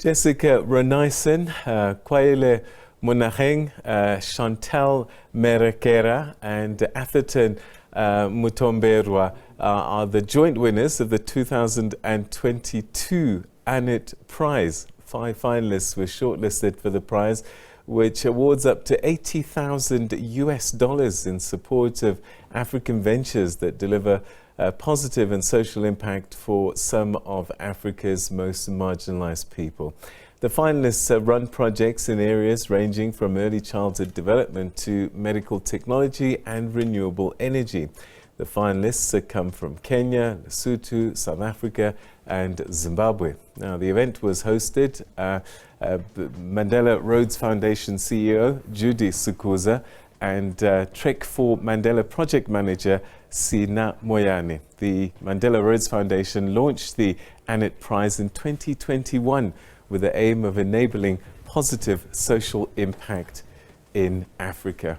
Jessica Renaisen, Koaile Monaheng, Chantal Merekera and Atherton Mutombwera are the joint winners of the 2022 AANIT Prize. 5 finalists were shortlisted for the prize, which awards up to $80,000 in support of African ventures that deliver positive and social impact for some of Africa's most marginalized people. The finalists run projects in areas ranging from early childhood development to medical technology and renewable energy. The finalists come from Kenya, Lesotho, South Africa and Zimbabwe. Now, the event was hosted Mandela Rhodes Foundation CEO Judy Sukuza and Trek 4 Mandela Project Manager Sina Moyane. The Mandela Rhodes Foundation launched the AANIT Prize in 2021 with the aim of enabling positive social impact in Africa.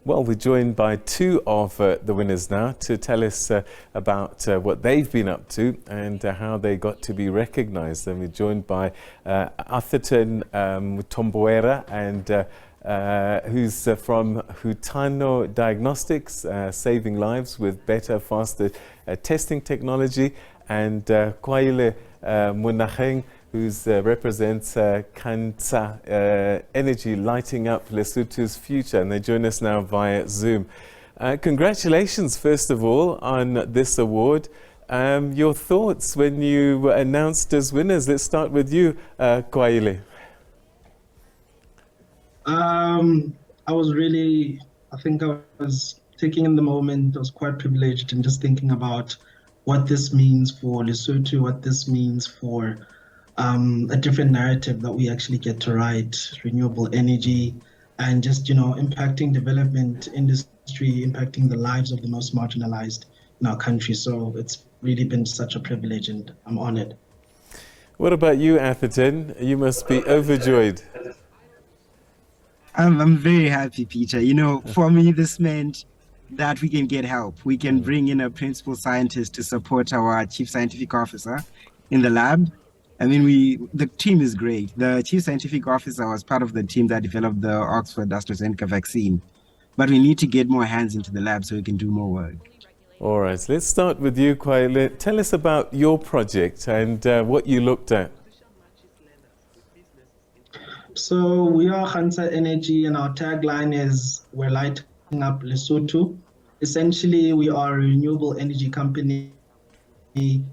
Well, we're joined by 2 of the winners now to tell us about what they've been up to and how they got to be recognized. And we're joined by Atherton Mutombwera, and who's from Hutano Diagnostics, saving lives with better, faster testing technology, and Koaile Monaheng, who represents Khantxa Energy, lighting up Lesotho's future. And they join us now via Zoom. Congratulations, first of all, on this award. Your thoughts when you were announced as winners. Let's start with you, Koaile. I think I was taking in the moment. I was quite privileged and just thinking about what this means for Lesotho, what this means for a different narrative that we actually get to write, renewable energy, and just, impacting development industry, impacting the lives of the most marginalized in our country. So it's really been such a privilege and I'm honored. What about you, Atherton? You must be overjoyed. I'm very happy, Peter. For me, this meant that we can get help. We can bring in a principal scientist to support our chief scientific officer in the lab. The team is great. The chief scientific officer was part of the team that developed the Oxford AstraZeneca vaccine. But we need to get more hands into the lab so we can do more work. All right, let's start with you, Koaile. Tell us about your project and what you looked at. So we are Khantša Energy, and our tagline is "We're lighting up Lesotho." Essentially, we are a renewable energy company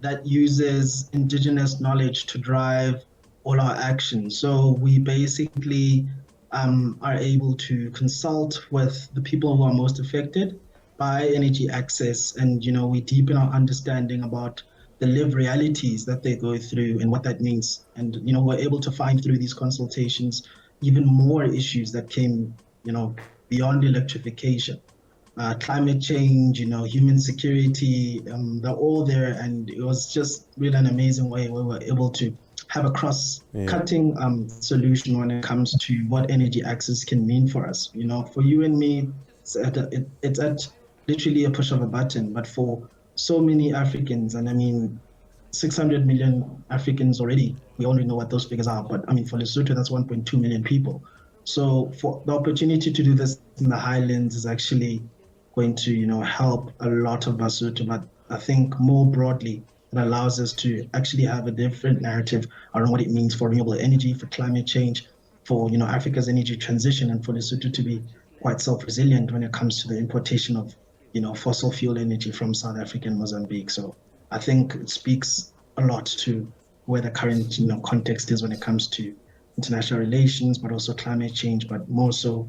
that uses indigenous knowledge to drive all our actions. So we basically are able to consult with the people who are most affected by energy access, and we deepen our understanding about the lived realities that they go through and what that means. And we're able to find through these consultations even more issues that came beyond electrification. Climate change, human security, they're all there, and it was just really an amazing way where we were able to have a cross-cutting solution when it comes to what energy access can mean for us. For you and me, it's at literally a push of a button, but for so many Africans, and 600 million Africans already, we only know what those figures are, but for Lesotho, that's 1.2 million people. So for the opportunity to do this in the highlands is actually going to help a lot of Lesotho, but I think more broadly it allows us to actually have a different narrative around what it means for renewable energy, for climate change, for Africa's energy transition, and for Lesotho to be quite self-resilient when it comes to the importation of fossil fuel energy from South Africa and Mozambique. So I think it speaks a lot to where the current context is when it comes to international relations, but also climate change, but more so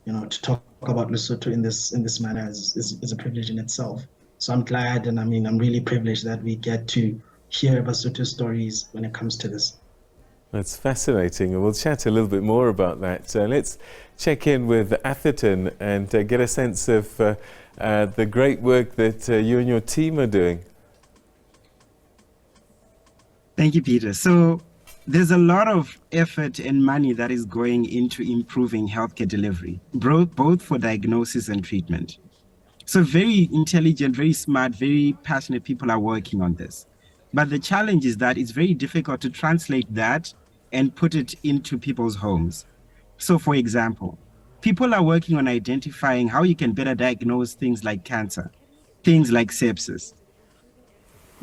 to talk about Lesotho in this manner is a privilege in itself. So I'm glad, and I'm really privileged that we get to hear Lesotho stories when it comes to this. That's fascinating, and we'll chat a little bit more about that. Let's check in with Atherton and get a sense of the great work that you and your team are doing. Thank you, Peter. So there's a lot of effort and money that is going into improving healthcare delivery, both for diagnosis and treatment. So very intelligent, very smart, very passionate people are working on this. But the challenge is that it's very difficult to translate that and put it into people's homes. So for example, people are working on identifying how you can better diagnose things like cancer, things like sepsis,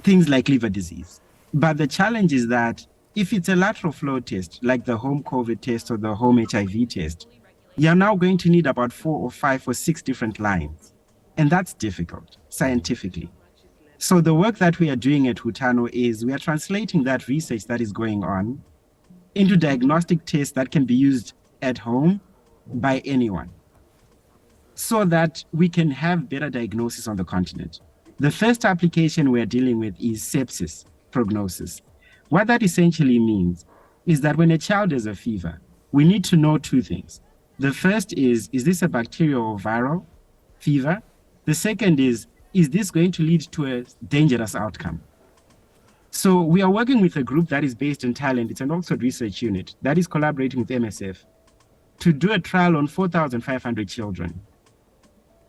things like liver disease. But the challenge is that if it's a lateral flow test, like the home COVID test or the home HIV test, you're now going to need about 4 or 5 or 6 different lines. And that's difficult scientifically. So the work that we are doing at Hutano is we are translating that research that is going on into diagnostic tests that can be used at home by anyone so that we can have better diagnosis on the continent. The first application we're dealing with is sepsis prognosis. What that essentially means is that when a child has a fever, we need to know 2 things. The first is this a bacterial or viral fever? The second is this going to lead to a dangerous outcome? So we are working with a group that is based in Thailand. It's an Oxford research unit that is collaborating with MSF to do a trial on 4,500 children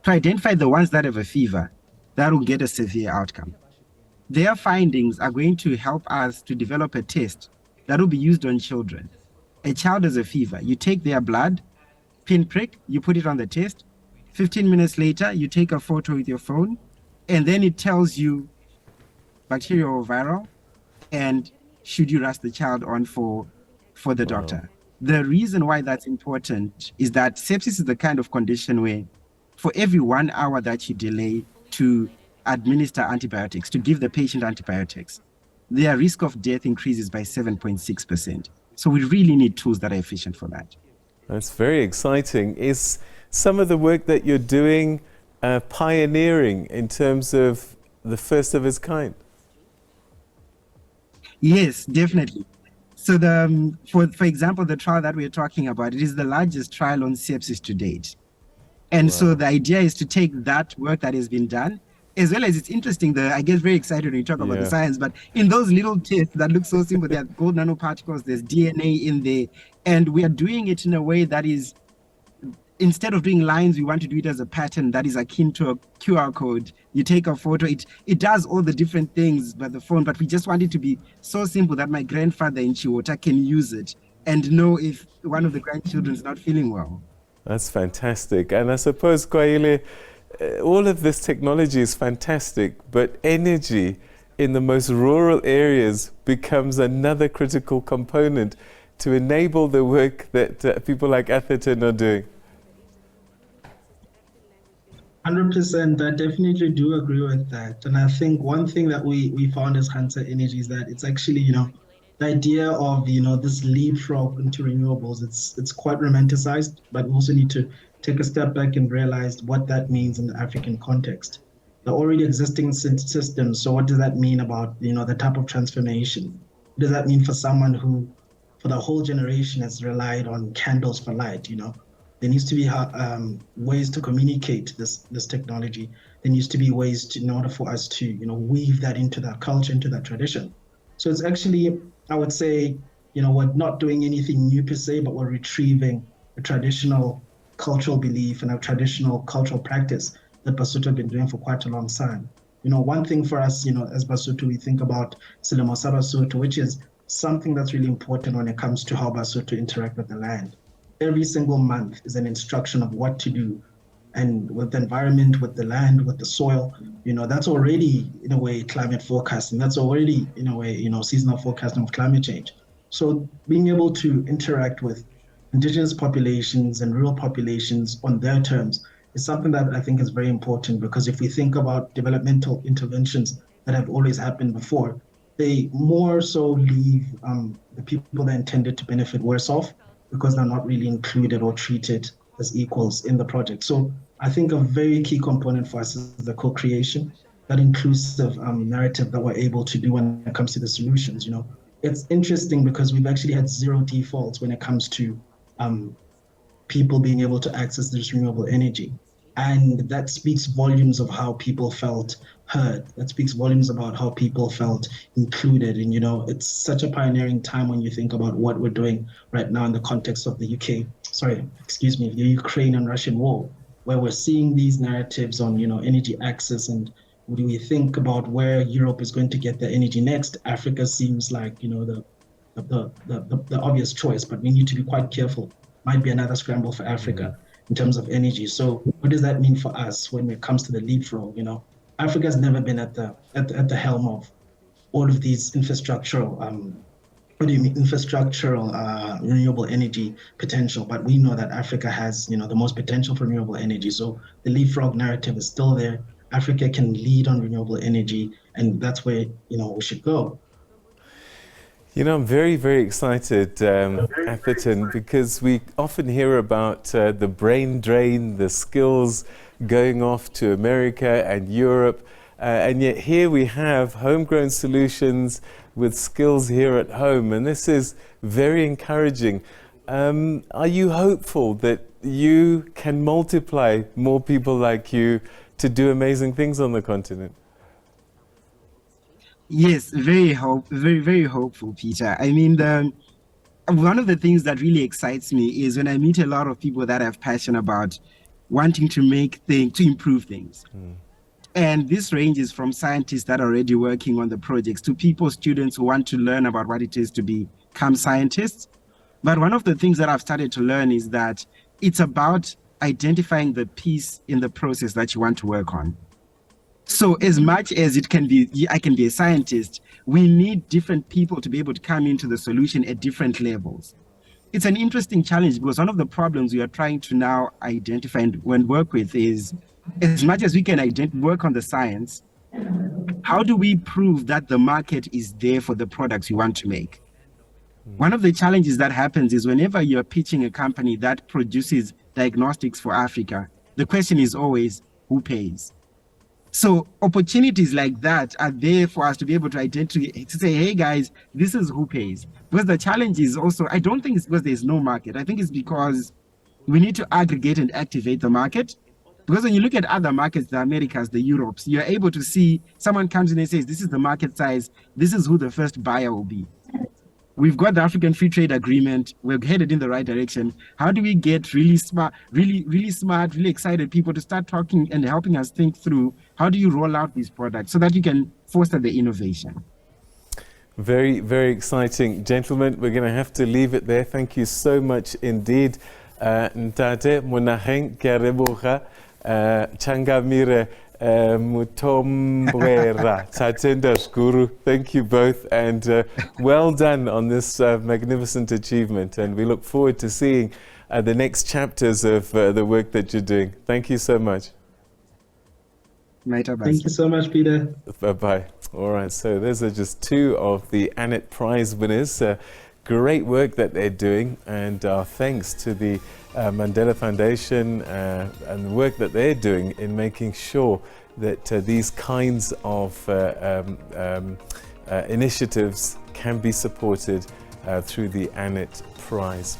to identify the ones that have a fever that will get a severe outcome. Their findings are going to help us to develop a test that will be used on children. A child has a fever. You take their blood, pinprick, you put it on the test. 15 minutes later, you take a photo with your phone, and then it tells you bacterial or viral, and should you rush the child on for the doctor. The reason why that's important is that sepsis is the kind of condition where for every 1 hour that you delay to administer antibiotics, to give the patient antibiotics, their risk of death increases by 7.6%. So we really need tools that are efficient for that. That's very exciting. Is some of the work that you're doing pioneering in terms of the first of its kind? Yes, definitely. So for example, the trial that we're talking about, it is the largest trial on sepsis to date. And so the idea is to take that work that has been done, as well as it's interesting, I get very excited when you talk about the science, but in those little tests that look so simple, there are gold nanoparticles, there's DNA in there, and we are doing it in a way that is, instead of doing lines, we want to do it as a pattern that is akin to a QR code. You take a photo, it does all the different things by the phone, but we just want it to be so simple that my grandfather in Chiwota can use it and know if one of the grandchildren is not feeling well. That's fantastic. And I suppose, Koaile, all of this technology is fantastic, but energy in the most rural areas becomes another critical component to enable the work that people like Atherton are doing. 100%, I definitely do agree with that. And I think one thing that we found as Khantša Energy is that it's actually, the idea of, this leapfrog into renewables, it's quite romanticized, but we also need to take a step back and realize what that means in the African context. The already existing systems, so what does that mean about, the type of transformation? What does that mean for someone who, for the whole generation, has relied on candles for light, There needs to be ways to communicate this technology. There needs to be ways in order for us to, weave that into that culture, into that tradition. So it's actually, I would say, we're not doing anything new per se, but we're retrieving a traditional cultural belief and a traditional cultural practice that Basotho have been doing for quite a long time. One thing for us, as Basotho, we think about Selemo sa Basotho, which is something that's really important when it comes to how Basotho interact with the land. Every single month is an instruction of what to do, and with the environment, with the land, with the soil, that's already in a way climate forecasting. That's already in a way, seasonal forecasting of climate change. So being able to interact with indigenous populations and rural populations on their terms is something that I think is very important, because if we think about developmental interventions that have always happened before, they more so leave the people that are intended to benefit worse off, because they're not really included or treated as equals in the project. So I think a very key component for us is the co-creation, that inclusive narrative that we're able to do when it comes to the solutions. It's interesting because we've actually had 0 defaults when it comes to people being able to access this renewable energy. And that speaks volumes of how people felt heard. That speaks volumes about how people felt included. And, it's such a pioneering time when you think about what we're doing right now in the context of the Ukraine and Russian war, where we're seeing these narratives on, energy access and, When we think about where Europe is going to get their energy next, Africa seems like, the obvious choice, but we need to be quite careful. Might be another scramble for Africa in terms of energy. So what does that mean for us when it comes to the leapfrog? Africa's never been at the helm of all of these infrastructural renewable energy potential, but we know that Africa has the most potential for renewable energy. So the leapfrog narrative is still there. Africa can lead on renewable energy, and that's where we should go. I'm very, very excited, Atherton, because we often hear about the brain drain, the skills going off to America and Europe, and yet here we have homegrown solutions with skills here at home, and this is very encouraging. Are you hopeful that you can multiply more people like you to do amazing things on the continent? Yes, very, very hopeful, Peter. I mean, one of the things that really excites me is when I meet a lot of people that have passion about wanting to improve things. And this ranges from scientists that are already working on the projects to students who want to learn about what it is to become scientists. But one of the things that I've started to learn is that it's about identifying the piece in the process that you want to work on. So as much as I can be a scientist, we need different people to be able to come into the solution at different levels. It's an interesting challenge because one of the problems we are trying to now identify and work with is, as much as we can work on the science, how do we prove that the market is there for the products we want to make? One of the challenges that happens is whenever you're pitching a company that produces diagnostics for Africa, the question is always, who pays? So opportunities like that are there for us to be able to identify, to say, hey guys, this is who pays. Because the challenge is also, I don't think it's because there's no market. I think it's because we need to aggregate and activate the market. Because when you look at other markets, the Americas, the Europes, you're able to see someone comes in and says, this is the market size. This is who the first buyer will be. We've got the African Free Trade Agreement. We're headed in the right direction. How do we get really smart, really excited people to start talking and helping us think through how do you roll out these products so that you can foster the innovation? Very, very exciting. Gentlemen, we're going to have to leave it there. Thank you so much indeed. Ntate Monaheng Kereboga, Changamire Mutombwera, Tatenda Guru. Thank you both, and well done on this magnificent achievement. And we look forward to seeing the next chapters of the work that you're doing. Thank you so much. Thank you so much, Peter. Bye-bye. All right, so those are just two of the AANIT prize winners. Great work that they're doing, and thanks to the Mandela Foundation and the work that they're doing in making sure that these kinds of initiatives can be supported through the AANIT prize.